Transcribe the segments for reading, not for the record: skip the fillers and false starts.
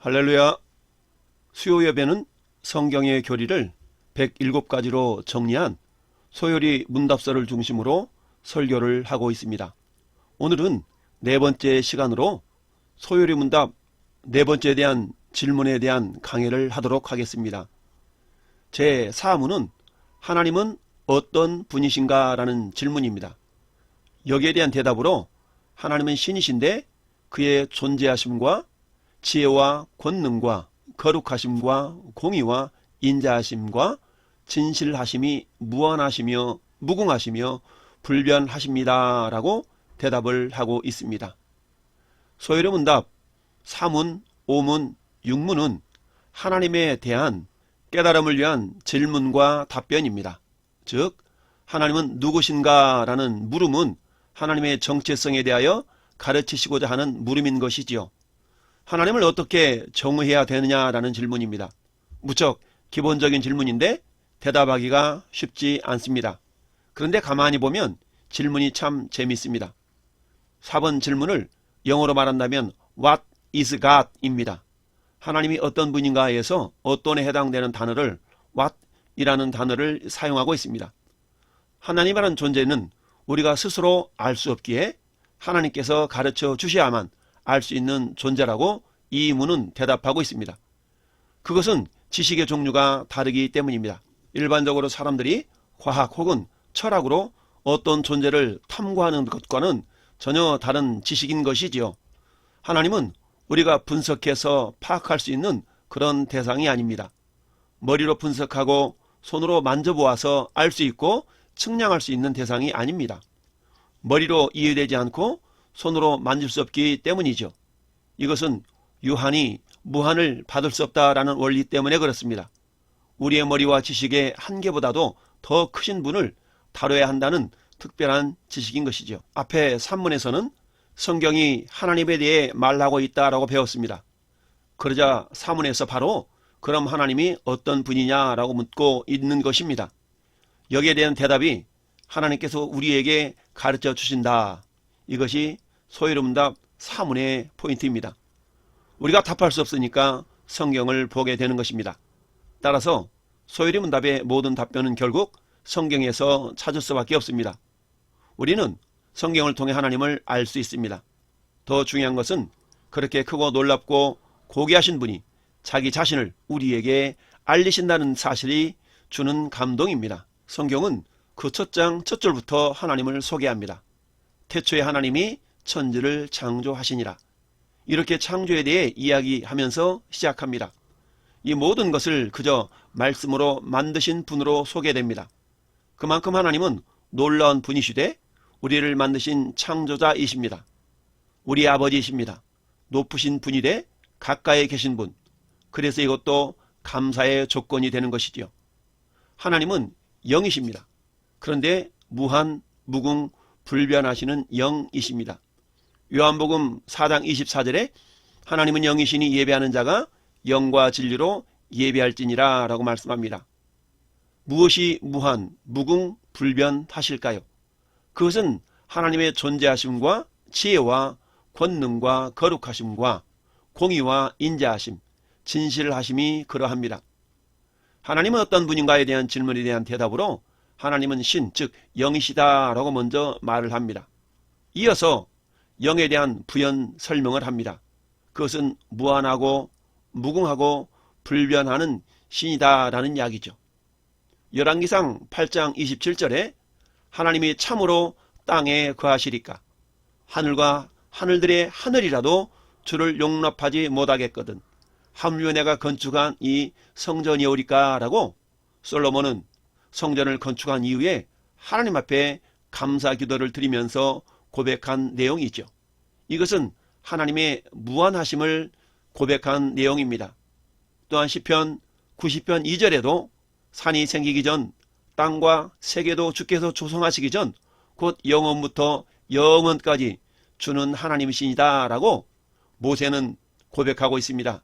할렐루야. 수요예배는 성경의 교리를 107가지로 정리한 소요리 문답서를 중심으로 설교를 하고 있습니다. 오늘은 네 번째 시간으로 소요리 문답 네 번째에 대한 질문에 대한 강의를 하도록 하겠습니다. 제 4문은 하나님은 어떤 분이신가 라는 질문입니다. 여기에 대한 대답으로 하나님은 신이신데 그의 존재하심과 지혜와 권능과 거룩하심과 공의와 인자하심과 진실하심이 무한하시며 무궁하시며 불변하십니다 라고 대답을 하고 있습니다. 소요리 문답 4문, 5문, 6문은 하나님에 대한 깨달음을 위한 질문과 답변입니다. 즉 하나님은 누구신가 라는 물음은 하나님의 정체성에 대하여 가르치시고자 하는 물음인 것이지요. 하나님을 어떻게 정의해야 되느냐라는 질문입니다. 무척 기본적인 질문인데 대답하기가 쉽지 않습니다. 그런데 가만히 보면 질문이 참 재밌습니다. 4번 질문을 영어로 말한다면 What is God? 입니다. 하나님이 어떤 분인가에서 어떤에 해당되는 단어를 What 이라는 단어를 사용하고 있습니다. 하나님이라는 존재는 우리가 스스로 알 수 없기에 하나님께서 가르쳐 주셔야만 알 수 있는 존재라고 이 문은 대답하고 있습니다. 그것은 지식의 종류가 다르기 때문입니다. 일반적으로 사람들이 과학 혹은 철학으로 어떤 존재를 탐구하는 것과는 전혀 다른 지식인 것이지요. 하나님은 우리가 분석해서 파악할 수 있는 그런 대상이 아닙니다. 머리로 분석하고 손으로 만져보아서 알 수 있고 측량할 수 있는 대상이 아닙니다. 머리로 이해되지 않고 손으로 만질 수 없기 때문이죠. 이것은 유한히 무한을 받을 수 없다라는 원리 때문에 그렇습니다. 우리의 머리와 지식의 한계보다도 더 크신 분을 다뤄야 한다는 특별한 지식인 것이죠. 앞에 3문에서는 성경이 하나님에 대해 말하고 있다라고 배웠습니다. 그러자 4문에서 바로 그럼 하나님이 어떤 분이냐라고 묻고 있는 것입니다. 여기에 대한 대답이 하나님께서 우리에게 가르쳐 주신다. 이것이 소요리 문답 4문의 포인트입니다. 우리가 답할 수 없으니까 성경을 보게 되는 것입니다. 따라서 소요리 문답의 모든 답변은 결국 성경에서 찾을 수밖에 없습니다. 우리는 성경을 통해 하나님을 알 수 있습니다. 더 중요한 것은 그렇게 크고 놀랍고 고귀하신 분이 자기 자신을 우리에게 알리신다는 사실이 주는 감동입니다. 성경은 그 첫 장 첫 절부터 하나님을 소개합니다. 태초에 하나님이 천지를 창조하시니라. 이렇게 창조에 대해 이야기하면서 시작합니다. 이 모든 것을 그저 말씀으로 만드신 분으로 소개됩니다. 그만큼 하나님은 놀라운 분이시되 우리를 만드신 창조자이십니다. 우리 아버지이십니다. 높으신 분이되 가까이 계신 분. 그래서 이것도 감사의 조건이 되는 것이지요. 하나님은 영이십니다. 그런데 무한, 무궁, 불변하시는 영이십니다. 요한복음 4장 24절에 하나님은 영이시니 예배하는 자가 영과 진리로 예배할지니라 라고 말씀합니다. 무엇이 무한, 무궁, 불변하실까요? 그것은 하나님의 존재하심과 지혜와 권능과 거룩하심과 공의와 인자하심, 진실하심이 그러합니다. 하나님은 어떤 분인가에 대한 질문에 대한 대답으로 하나님은 신, 즉 영이시다 라고 먼저 말을 합니다. 이어서 영에 대한 부연 설명을 합니다. 그것은 무한하고 무궁하고 불변하는 신이다 라는 이야기죠. 열왕기상 8장 27절에 하나님이 참으로 땅에 거하시리까 하늘과 하늘들의 하늘이라도 주를 용납하지 못하겠거든 하물며 내가 건축한 이 성전이오리까 라고 솔로몬은 성전을 건축한 이후에 하나님 앞에 감사 기도를 드리면서 고백한 내용이죠. 이것은 하나님의 무한하심을 고백한 내용입니다. 또한 시편 90편 2절에도 산이 생기기 전 땅과 세계도 주께서 조성하시기 전 곧 영원부터 영원까지 주는 하나님이시니다 라고 모세는 고백하고 있습니다.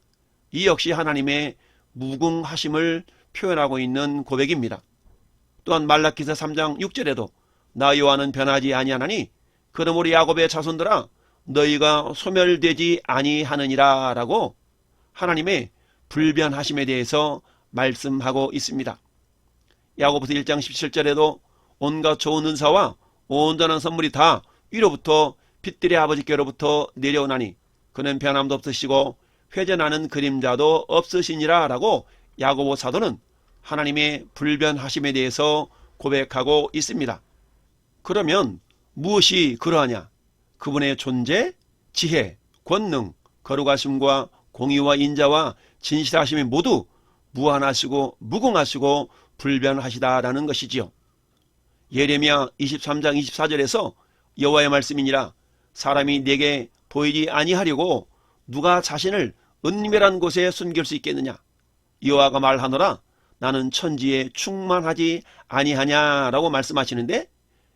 이 역시 하나님의 무궁하심을 표현하고 있는 고백입니다. 또한 말라기서 3장 6절에도 나 여호와는 변하지 아니하나니 그러므로 야곱의 자손들아 너희가 소멸되지 아니하느니라 라고 하나님의 불변하심에 대해서 말씀하고 있습니다. 야고보서 1장 17절에도 온갖 좋은 은사와 온전한 선물이 다 위로부터 빛들의 아버지께로부터 내려오나니 그는 변함도 없으시고 회전하는 그림자도 없으시니라 라고 야고보 사도는 하나님의 불변하심에 대해서 고백하고 있습니다. 그러면 무엇이 그러하냐? 그분의 존재, 지혜, 권능, 거룩하심과 공의와 인자와 진실하심이 모두 무한하시고 무궁하시고 불변하시다라는 것이지요. 예레미야 23장 24절에서 여호와의 말씀이니라 사람이 내게 보이지 아니하려고 누가 자신을 은밀한 곳에 숨길 수 있겠느냐? 여호와가 말하노라 나는 천지에 충만하지 아니하냐라고 말씀하시는데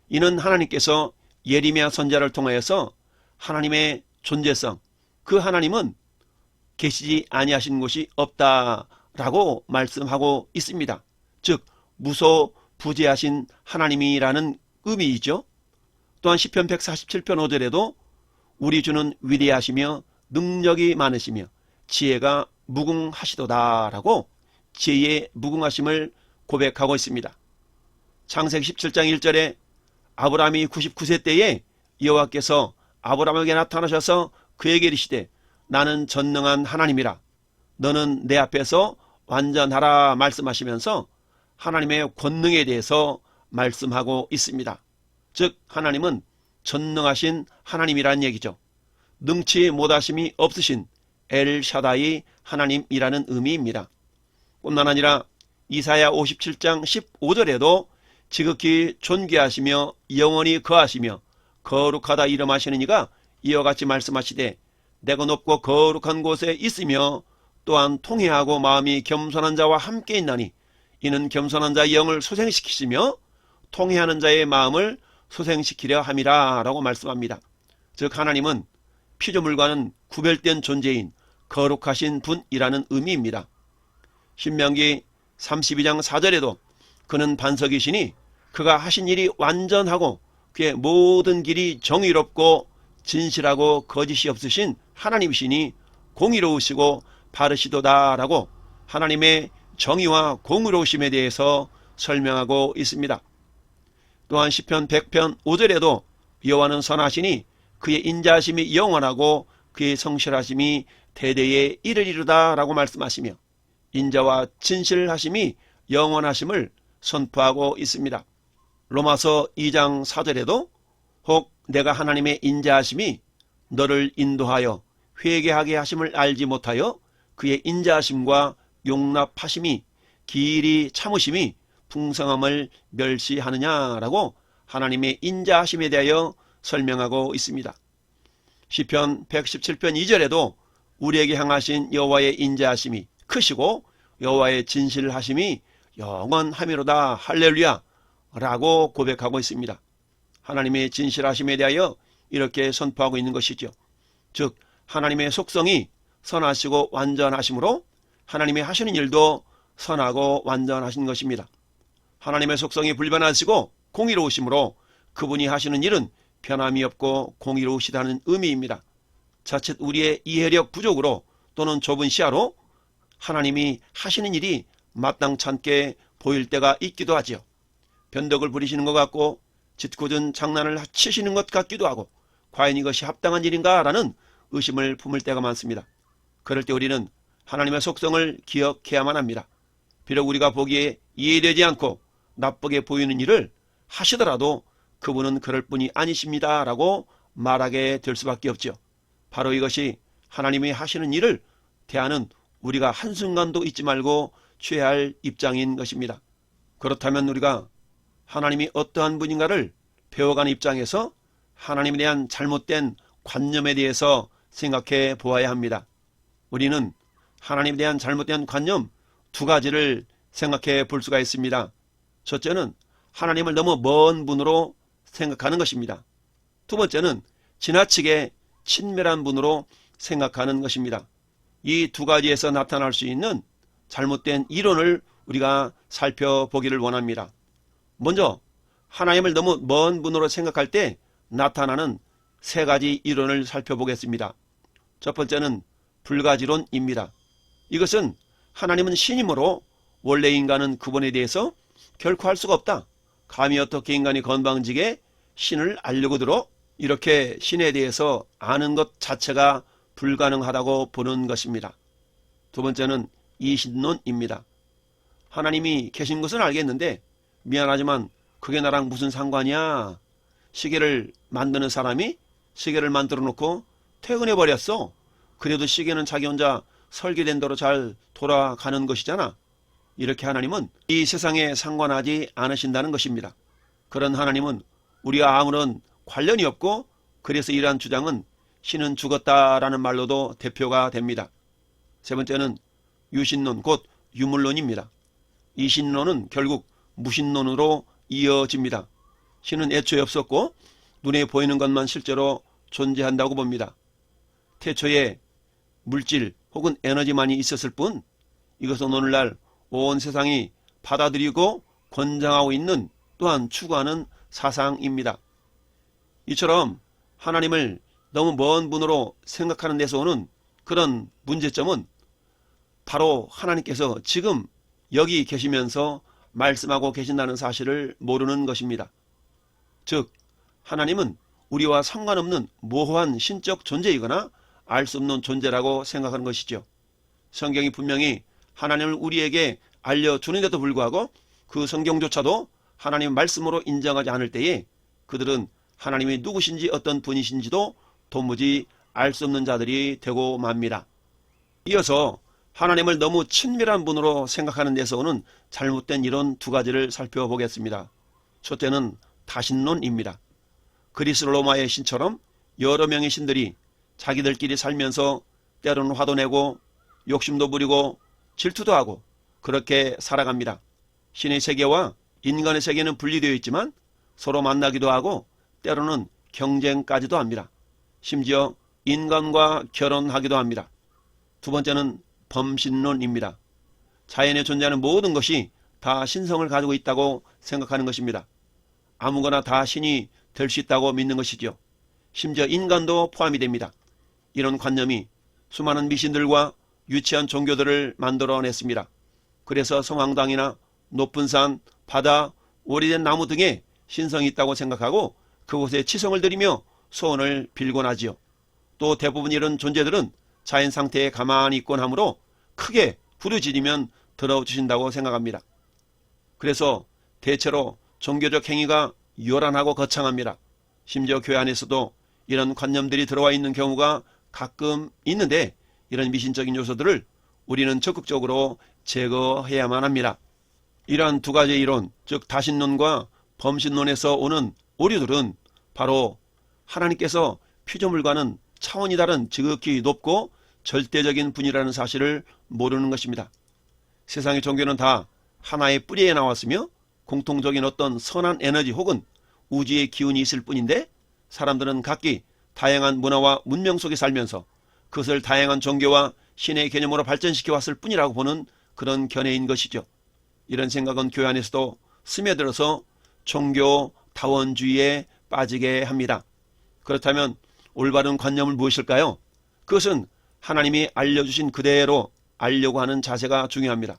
이는 하나님께서 예레미야 선지자를 통하여서 하나님의 존재성, 그 하나님은 계시지 아니하신 곳이 없다라고 말씀하고 있습니다. 즉 무소부재하신 하나님이라는 의미이죠. 또한 시편 147편 5절에도 우리 주는 위대하시며 능력이 많으시며 지혜가 무궁하시도다라고 지혜의 무궁하심을 고백하고 있습니다. 창세기 17장 1절에 아브라함이 99세 때에 여호와께서 아브라함에게 나타나셔서 그에게 이르시되 나는 전능한 하나님이라 너는 내 앞에서 완전하라 말씀하시면서 하나님의 권능에 대해서 말씀하고 있습니다. 즉 하나님은 전능하신 하나님이라는 얘기죠. 능치 못하심이 없으신 엘샤다이 하나님이라는 의미입니다. 뿐만 아니라 이사야 57장 15절에도 지극히 존귀하시며 영원히 거하시며 거룩하다 이름하시는 이가 이와 같이 말씀하시되 내가 높고 거룩한 곳에 있으며 또한 통회하고 마음이 겸손한 자와 함께 있나니 이는 겸손한 자의 영을 소생시키시며 통회하는 자의 마음을 소생시키려 함이라 라고 말씀합니다. 즉 하나님은 피조물과는 구별된 존재인 거룩하신 분이라는 의미입니다. 신명기 32장 4절에도 그는 반석이시니 그가 하신 일이 완전하고 그의 모든 길이 정의롭고 진실하고 거짓이 없으신 하나님이시니 공의로우시고 바르시도다 라고 하나님의 정의와 공의로우심에 대해서 설명하고 있습니다. 또한 시편 100편 5절에도 여호와는 선하시니 그의 인자하심이 영원하고 그의 성실하심이 대대에 이르리로다 라고 말씀하시며 인자와 진실하심이 영원하심을 선포하고 있습니다. 로마서 2장 4절에도 혹 내가 하나님의 인자하심이 너를 인도하여 회개하게 하심을 알지 못하여 그의 인자하심과 용납하심이 길이 참으심이 풍성함을 멸시하느냐라고 하나님의 인자하심에 대하여 설명하고 있습니다. 시편 117편 2절에도 우리에게 향하신 여호와의 인자하심이 크시고 여호와의 진실하심이 영원하미로다 할렐루야 라고 고백하고 있습니다. 하나님의 진실하심에 대하여 이렇게 선포하고 있는 것이죠. 즉 하나님의 속성이 선하시고 완전하심으로 하나님이 하시는 일도 선하고 완전하신 것입니다. 하나님의 속성이 불변하시고 공의로우심으로 그분이 하시는 일은 변함이 없고 공의로우시다는 의미입니다. 자칫 우리의 이해력 부족으로 또는 좁은 시야로 하나님이 하시는 일이 마땅찮게 보일 때가 있기도 하지요. 변덕을 부리시는 것 같고 짓궂은 장난을 치시는 것 같기도 하고 과연 이것이 합당한 일인가 라는 의심을 품을 때가 많습니다. 그럴 때 우리는 하나님의 속성을 기억해야만 합니다. 비록 우리가 보기에 이해되지 않고 나쁘게 보이는 일을 하시더라도 그분은 그럴 분이 아니십니다 라고 말하게 될 수밖에 없죠. 바로 이것이 하나님이 하시는 일을 대하는 우리가 한순간도 잊지 말고 취해야 할 입장인 것입니다. 그렇다면 우리가 하나님이 어떠한 분인가를 배워가는 입장에서 하나님에 대한 잘못된 관념에 대해서 생각해 보아야 합니다. 우리는 하나님에 대한 잘못된 관념 두 가지를 생각해 볼 수가 있습니다. 첫째는 하나님을 너무 먼 분으로 생각하는 것입니다. 두 번째는 지나치게 친밀한 분으로 생각하는 것입니다. 이 두 가지에서 나타날 수 있는 잘못된 이론을 우리가 살펴보기를 원합니다. 먼저 하나님을 너무 먼 분으로 생각할 때 나타나는 세 가지 이론을 살펴보겠습니다. 첫 번째는 불가지론입니다. 이것은 하나님은 신이므로 원래 인간은 그분에 대해서 결코 할 수가 없다. 감히 어떻게 인간이 건방지게 신을 알려고 들어? 이렇게 신에 대해서 아는 것 자체가 불가능하다고 보는 것입니다. 두 번째는 이신론입니다. 하나님이 계신 것은 알겠는데 미안하지만 그게 나랑 무슨 상관이야? 시계를 만드는 사람이 시계를 만들어 놓고 퇴근해 버렸어. 그래도 시계는 자기 혼자 설계된 대로 잘 돌아가는 것이잖아. 이렇게 하나님은 이 세상에 상관하지 않으신다는 것입니다. 그런 하나님은 우리와 아무런 관련이 없고 그래서 이러한 주장은 신은 죽었다라는 말로도 대표가 됩니다. 세 번째는 유신론 곧 유물론입니다. 이 신론은 결국 무신론으로 이어집니다. 신은 애초에 없었고 눈에 보이는 것만 실제로 존재한다고 봅니다. 태초에 물질 혹은 에너지만이 있었을 뿐 이것은 오늘날 온 세상이 받아들이고 권장하고 있는 또한 추구하는 사상입니다. 이처럼 하나님을 너무 먼 분으로 생각하는 데서 오는 그런 문제점은 바로 하나님께서 지금 여기 계시면서 말씀하고 계신다는 사실을 모르는 것입니다. 즉 하나님은 우리와 상관없는 모호한 신적 존재이거나 알 수 없는 존재라고 생각하는 것이죠. 성경이 분명히 하나님을 우리에게 알려주는데도 불구하고 그 성경조차도 하나님의 말씀으로 인정하지 않을 때에 그들은 하나님이 누구신지 어떤 분이신지도 도무지 알 수 없는 자들이 되고 맙니다. 이어서 하나님을 너무 친밀한 분으로 생각하는 데서 오는 잘못된 이론 두 가지를 살펴보겠습니다. 첫째는 다신론입니다. 그리스 로마의 신처럼 여러 명의 신들이 자기들끼리 살면서 때로는 화도 내고 욕심도 부리고 질투도 하고 그렇게 살아갑니다. 신의 세계와 인간의 세계는 분리되어 있지만 서로 만나기도 하고 때로는 경쟁까지도 합니다. 심지어 인간과 결혼하기도 합니다. 두 번째는 범신론입니다. 자연에 존재하는 모든 것이 다 신성을 가지고 있다고 생각하는 것입니다. 아무거나 다 신이 될 수 있다고 믿는 것이죠. 심지어 인간도 포함이 됩니다. 이런 관념이 수많은 미신들과 유치한 종교들을 만들어냈습니다. 그래서 성황당이나 높은 산, 바다, 오래된 나무 등에 신성이 있다고 생각하고 그곳에 치성을 드리며 소원을 빌곤 하지요. 또 대부분 이런 존재들은 자연 상태에 가만히 있곤 하므로 크게 부르짖으면 들어주신다고 생각합니다. 그래서 대체로 종교적 행위가 요란하고 거창합니다. 심지어 교회 안에서도 이런 관념들이 들어와 있는 경우가 가끔 있는데 이런 미신적인 요소들을 우리는 적극적으로 제거해야만 합니다. 이러한 두 가지의 이론, 즉 다신론과 범신론에서 오는 오류들은 바로 하나님께서 피조물과는 차원이 다른 지극히 높고 절대적인 분이라는 사실을 모르는 것입니다. 세상의 종교는 다 하나의 뿌리에 나왔으며 공통적인 어떤 선한 에너지 혹은 우주의 기운이 있을 뿐인데 사람들은 각기 다양한 문화와 문명 속에 살면서 그것을 다양한 종교와 신의 개념으로 발전시켜 왔을 뿐이라고 보는 그런 견해인 것이죠. 이런 생각은 교회 안에서도 스며들어서 종교 다원주의에 빠지게 합니다. 그렇다면 올바른 관념은 무엇일까요? 그것은 하나님이 알려주신 그대로 알려고 하는 자세가 중요합니다.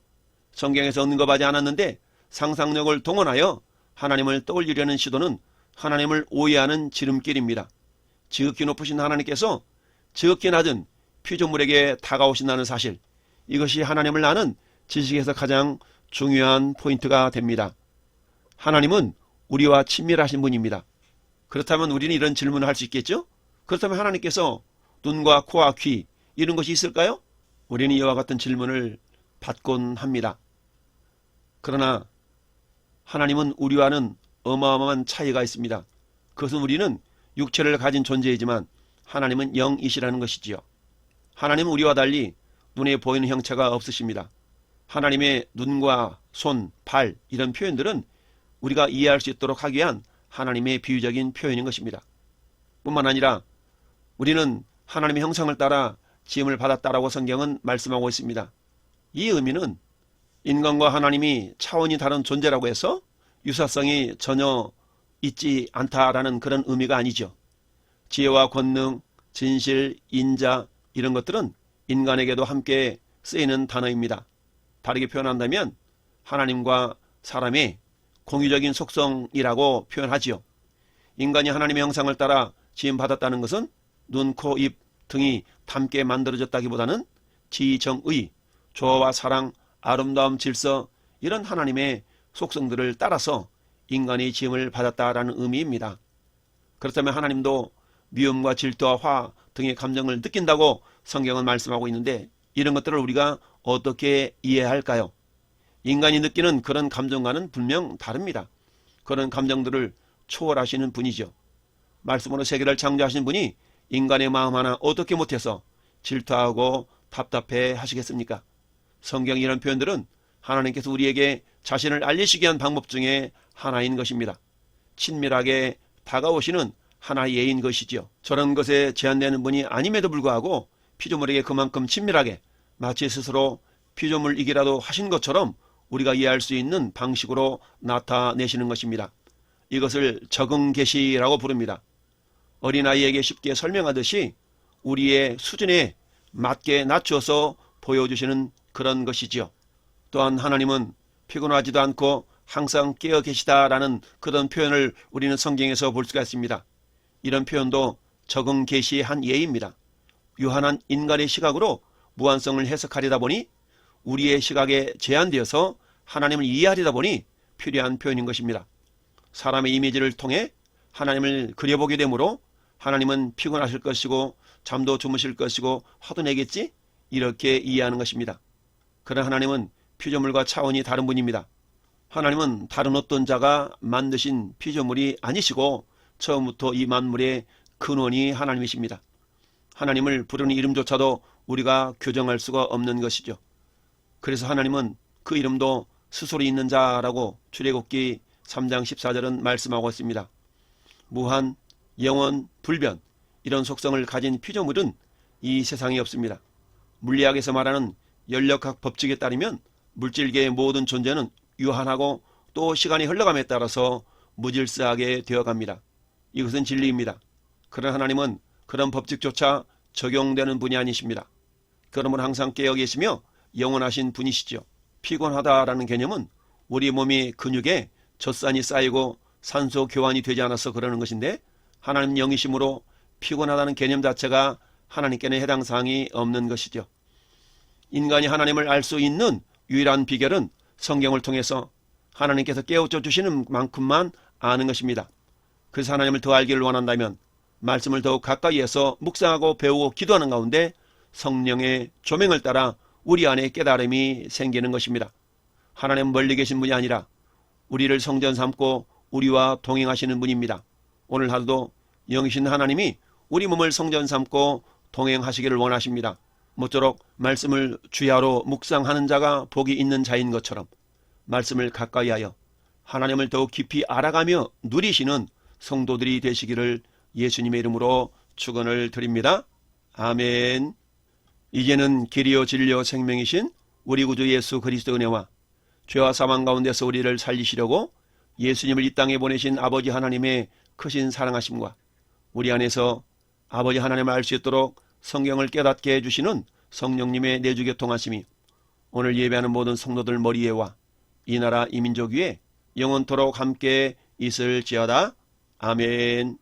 성경에서 언급하지 않았는데 상상력을 동원하여 하나님을 떠올리려는 시도는 하나님을 오해하는 지름길입니다. 지극히 높으신 하나님께서 지극히 낮은 피조물에게 다가오신다는 사실, 이것이 하나님을 아는 지식에서 가장 중요한 포인트가 됩니다. 하나님은 우리와 친밀하신 분입니다. 그렇다면 우리는 이런 질문을 할 수 있겠죠? 그렇다면 하나님께서 눈과 코와 귀 이런 것이 있을까요? 우리는 이와 같은 질문을 받곤 합니다. 그러나 하나님은 우리와는 어마어마한 차이가 있습니다. 그것은 우리는 육체를 가진 존재이지만 하나님은 영이시라는 것이지요. 하나님은 우리와 달리 눈에 보이는 형체가 없으십니다. 하나님의 눈과 손, 발 이런 표현들은 우리가 이해할 수 있도록 하기 위한 하나님의 비유적인 표현인 것입니다. 뿐만 아니라 우리는 하나님의 형상을 따라 지음을 받았다라고 성경은 말씀하고 있습니다. 이 의미는 인간과 하나님이 차원이 다른 존재라고 해서 유사성이 전혀 있지 않다라는 그런 의미가 아니죠. 지혜와 권능, 진실, 인자 이런 것들은 인간에게도 함께 쓰이는 단어입니다. 다르게 표현한다면 하나님과 사람의 공유적인 속성이라고 표현하지요. 인간이 하나님의 형상을 따라 지음받았다는 것은 눈, 코, 입 등이 닮게 만들어졌다기보다는 지정의, 조화와 사랑, 아름다움, 질서 이런 하나님의 속성들을 따라서 인간이 지음을 받았다라는 의미입니다. 그렇다면 하나님도 미움과 질투와 화 등의 감정을 느낀다고 성경은 말씀하고 있는데 이런 것들을 우리가 어떻게 이해할까요? 인간이 느끼는 그런 감정과는 분명 다릅니다. 그런 감정들을 초월하시는 분이죠. 말씀으로 세계를 창조하신 분이 인간의 마음 하나 어떻게 못해서 질투하고 답답해 하시겠습니까? 성경 이런 표현들은 하나님께서 우리에게 자신을 알리시기 위한 방법 중에 하나인 것입니다. 친밀하게 다가오시는 하나의 예인 것이지요. 저런 것에 제한되는 분이 아님에도 불구하고 피조물에게 그만큼 친밀하게 마치 스스로 피조물이기라도 하신 것처럼 우리가 이해할 수 있는 방식으로 나타내시는 것입니다. 이것을 적응 계시라고 부릅니다. 어린아이에게 쉽게 설명하듯이 우리의 수준에 맞게 낮추어서 보여주시는 그런 것이지요. 또한 하나님은 피곤하지도 않고 항상 깨어 계시다라는 그런 표현을 우리는 성경에서 볼 수가 있습니다. 이런 표현도 적응 계시의 한 예입니다. 유한한 인간의 시각으로 무한성을 해석하려다 보니 우리의 시각에 제한되어서 하나님을 이해하려다 보니 필요한 표현인 것입니다. 사람의 이미지를 통해 하나님을 그려보게 되므로 하나님은 피곤하실 것이고 잠도 주무실 것이고 화도 내겠지? 이렇게 이해하는 것입니다. 그러나 하나님은 피조물과 차원이 다른 분입니다. 하나님은 다른 어떤 자가 만드신 피조물이 아니시고 처음부터 이 만물의 근원이 하나님이십니다. 하나님을 부르는 이름조차도 우리가 규정할 수가 없는 것이죠. 그래서 하나님은 그 이름도 스스로 있는 자라고 출애굽기 3장 14절은 말씀하고 있습니다. 무한, 영원, 불변 이런 속성을 가진 피조물은 이 세상에 없습니다. 물리학에서 말하는 연력학 법칙에 따르면 물질계의 모든 존재는 유한하고 또 시간이 흘러감에 따라서 무질서하게 되어갑니다. 이것은 진리입니다. 그러나 하나님은 그런 법칙조차 적용되는 분이 아니십니다. 그러므로 항상 깨어 계시며 영원하신 분이시죠. 피곤하다라는 개념은 우리 몸이 근육에 젖산이 쌓이고 산소 교환이 되지 않아서 그러는 것인데 하나님 영이심으로 피곤하다는 개념 자체가 하나님께는 해당 사항이 없는 것이죠. 인간이 하나님을 알 수 있는 유일한 비결은 성경을 통해서 하나님께서 깨우쳐 주시는 만큼만 아는 것입니다. 그래서 하나님을 더 알기를 원한다면 말씀을 더욱 가까이에서 묵상하고 배우고 기도하는 가운데 성령의 조명을 따라 우리 안에 깨달음이 생기는 것입니다. 하나님은 멀리 계신 분이 아니라 우리를 성전 삼고 우리와 동행하시는 분입니다. 오늘 하루도 영이신 하나님이 우리 몸을 성전 삼고 동행하시기를 원하십니다. 모쪼록 말씀을 주야로 묵상하는 자가 복이 있는 자인 것처럼 말씀을 가까이하여 하나님을 더욱 깊이 알아가며 누리시는 성도들이 되시기를 예수님의 이름으로 축원을 드립니다. 아멘. 이제는 길이요 진리요 생명이신 우리 구주 예수 그리스도 은혜와 죄와 사망 가운데서 우리를 살리시려고 예수님을 이 땅에 보내신 아버지 하나님의 크신 사랑하심과 우리 안에서 아버지 하나님을 알 수 있도록 성경을 깨닫게 해주시는 성령님의 내주교통하심이 오늘 예배하는 모든 성도들 머리에와 이 나라 이 민족 위에 영원토록 함께 있을지어다. 아멘.